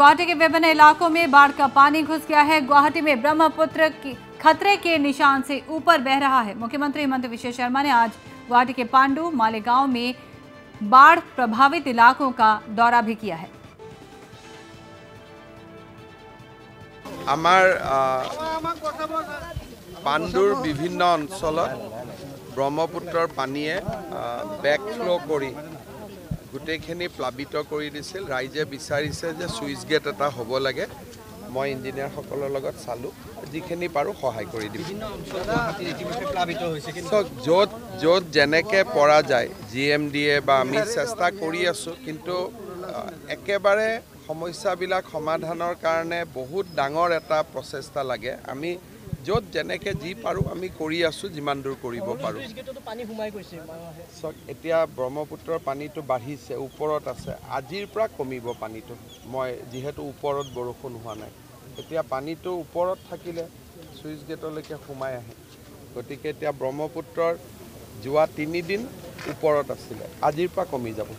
गुवाहाटी के विभिन्न इलाकों में बाढ़ का पानी घुस गया है। गुवाहाटी में ब्रह्मपुत्र खतरे के निशान से ऊपर बह रहा है। मुख्यमंत्री हेमंत विश्व शर्मा ने आज गुवाहाटी के पांडु मालेगांव में बाढ़ प्रभावित इलाकों का दौरा भी किया है। पांडुर विभिन्न अंचल ब्रह्मपुत्र पानीये बैकफ्लो करी गोटेखिनि प्लावित कर दिছিল। राइजे विचारिছে যে सुइच गेट এটা হ'ব লাগে। মই ইঞ্জিনিয়াৰ সকলৰ লগত চালু যিখিনি পাৰো সহায় কৰি দিম। য'ত যেনেকে পৰা যায় GMDA বা আমি চেষ্টা কৰি আছো, কিন্তু একেবাৰে সমস্যাবিলাক সমাধানৰ কাৰণে বহুত ডাঙৰ এটা প্ৰচেষ্টা লাগে। আমি য'ত যেনেকে যি পাৰো আমি কৰি আছো, যিমান দূৰ কৰিব পাৰো। এতিয়া ব্ৰহ্মপুত্ৰৰ পানীটো বাঢ়িছে, ওপৰত আছে। আজিৰ পৰা কমিব পানীটো। মই যিহেতু ওপৰত বৰষুণ হোৱা নাই, এতিয়া পানীটো ওপৰত থাকিলে সুইচ গেটলৈকে সোমাই আহে। গতিকে এতিয়া ব্ৰহ্মপুত্ৰৰ যোৱা 3 দিন ওপৰত আছিলে, আজিৰ পৰা কমি যাব।